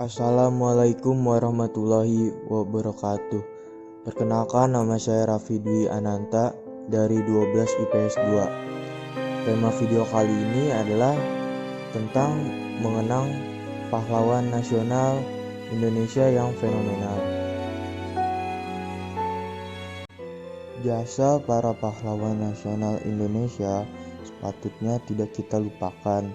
Assalamualaikum warahmatullahi wabarakatuh. Perkenalkan, nama saya Raffi Dwi Ananta dari 12 IPS 2. Tema video kali ini adalah tentang mengenang pahlawan nasional Indonesia yang fenomenal. Jasa para pahlawan nasional Indonesia sepatutnya tidak kita lupakan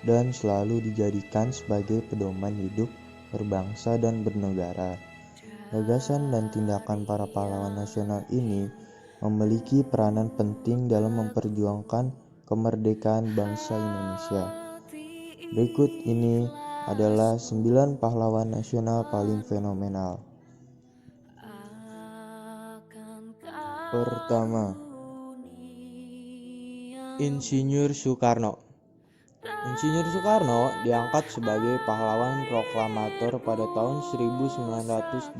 dan selalu dijadikan sebagai pedoman hidup berbangsa dan bernegara. Gagasan dan tindakan para pahlawan nasional ini memiliki peranan penting dalam memperjuangkan kemerdekaan bangsa Indonesia. Berikut ini adalah 9 pahlawan nasional paling fenomenal. Pertama, Insinyur Soekarno. Insinyur Soekarno diangkat sebagai pahlawan proklamator pada tahun 1988.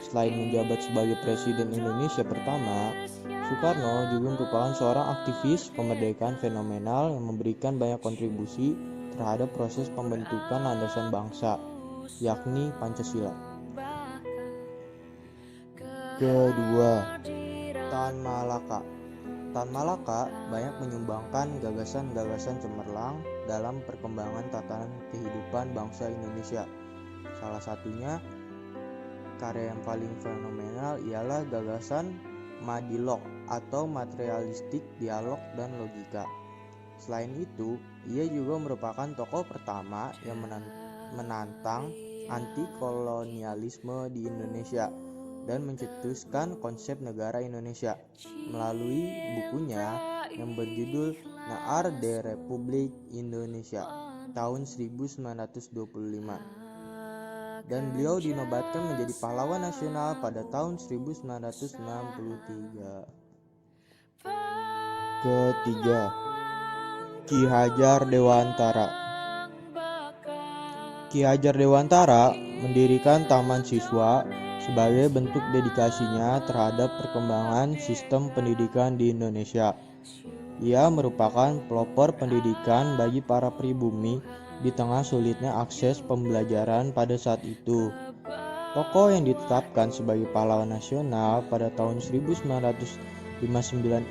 Selain menjabat sebagai Presiden Indonesia pertama, Soekarno juga merupakan seorang aktivis kemerdekaan fenomenal yang memberikan banyak kontribusi terhadap proses pembentukan landasan bangsa, yakni Pancasila. Kedua, Tan Malaka. Tan Malaka banyak menyumbangkan gagasan-gagasan cemerlang dalam perkembangan tatanan kehidupan bangsa Indonesia. Salah satunya, karya yang paling fenomenal ialah gagasan Madilog atau materialistik dialog dan logika. Selain itu, ia juga merupakan tokoh pertama yang menantang anti-kolonialisme di Indonesia dan mencetuskan konsep negara Indonesia melalui bukunya yang berjudul Naar de Republik Indonesia tahun 1925. Dan beliau dinobatkan menjadi pahlawan nasional pada tahun 1963. Ketiga, Ki Hajar Dewantara. Ki Hajar Dewantara mendirikan Taman Siswa sebagai bentuk dedikasinya terhadap perkembangan sistem pendidikan di Indonesia. Ia merupakan pelopor pendidikan bagi para pribumi di tengah sulitnya akses pembelajaran pada saat itu. Tokoh yang ditetapkan sebagai pahlawan nasional pada tahun 1959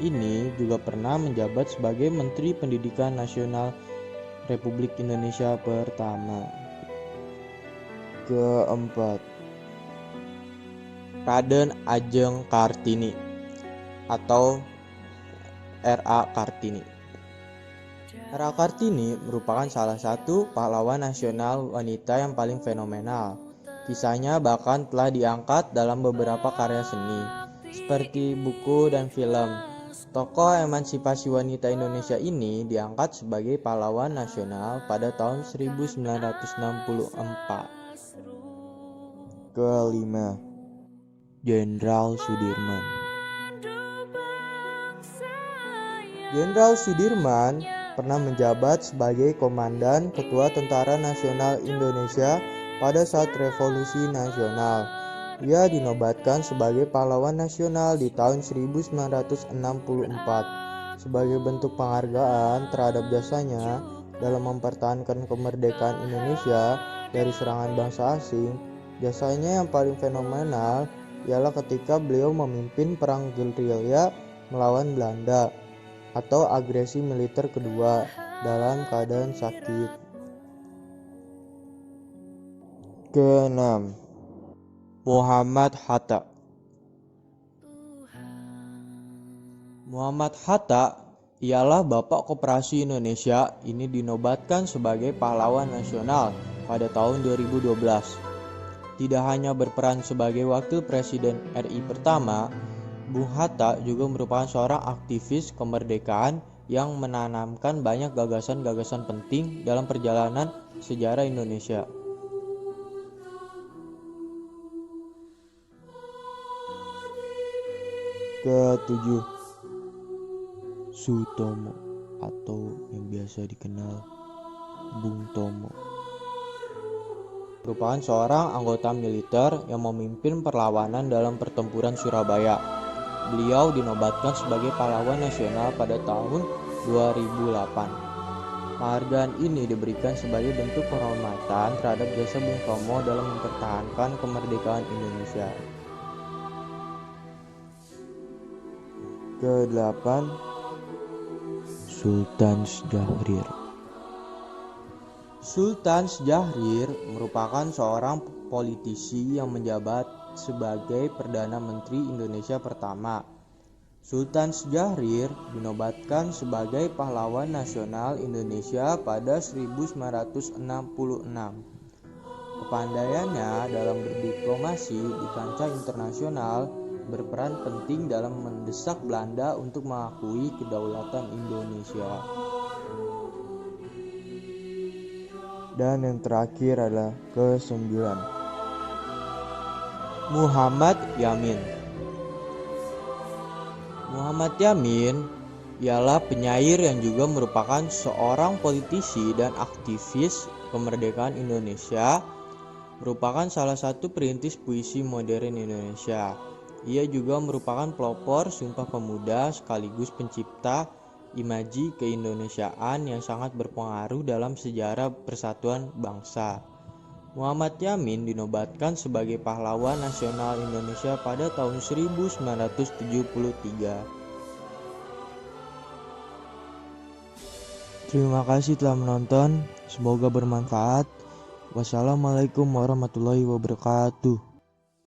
ini juga pernah menjabat sebagai Menteri Pendidikan Nasional Republik Indonesia pertama. Keempat, Raden Ajeng Kartini atau R.A. Kartini. R.A. Kartini merupakan salah satu pahlawan nasional wanita yang paling fenomenal. Kisahnya bahkan telah diangkat dalam beberapa karya seni, seperti buku dan film. Tokoh emansipasi wanita Indonesia ini diangkat sebagai pahlawan nasional pada tahun 1964. Kelima, Jenderal Sudirman. Jenderal Sudirman pernah menjabat sebagai Komandan Ketua Tentara Nasional Indonesia pada saat Revolusi Nasional. Ia dinobatkan sebagai pahlawan nasional di tahun 1964 sebagai bentuk penghargaan terhadap jasanya dalam mempertahankan kemerdekaan Indonesia dari serangan bangsa asing. Jasanya yang paling fenomenal ialah ketika beliau memimpin perang gerilya melawan Belanda atau agresi militer kedua dalam keadaan sakit. Keenam, Muhammad Hatta. Muhammad Hatta ialah Bapak Koperasi Indonesia. Ini dinobatkan sebagai pahlawan nasional pada tahun 2012. Tidak hanya berperan sebagai Wakil Presiden RI pertama, Bung Hatta juga merupakan seorang aktivis kemerdekaan yang menanamkan banyak gagasan-gagasan penting dalam perjalanan sejarah Indonesia. Ketujuh, Sutomo atau yang biasa dikenal Bung Tomo. Merupakan seorang anggota militer yang memimpin perlawanan dalam pertempuran Surabaya. Beliau dinobatkan sebagai pahlawan nasional pada tahun 2008. Penghargaan ini diberikan sebagai bentuk penghormatan terhadap jasa Bung Tomo dalam mempertahankan kemerdekaan Indonesia. Ke-8, Sultan Syahrir. Sultan Syahrir merupakan seorang politisi yang menjabat sebagai Perdana Menteri Indonesia pertama. Sultan Syahrir dinobatkan sebagai pahlawan nasional Indonesia pada 1966. Kepandaiannya dalam berdiplomasi di kancah internasional berperan penting dalam mendesak Belanda untuk mengakui kedaulatan Indonesia. Dan yang terakhir adalah ke-9, Muhammad Yamin. Muhammad Yamin ialah penyair yang juga merupakan seorang politisi dan aktivis kemerdekaan Indonesia, merupakan salah satu perintis puisi modern Indonesia. Ia juga merupakan pelopor Sumpah Pemuda sekaligus pencipta imaji keindonesiaan yang sangat berpengaruh dalam sejarah persatuan bangsa. Muhammad Yamin dinobatkan sebagai pahlawan nasional Indonesia pada tahun 1973. Terima kasih telah menonton, semoga bermanfaat. Wassalamualaikum warahmatullahi wabarakatuh.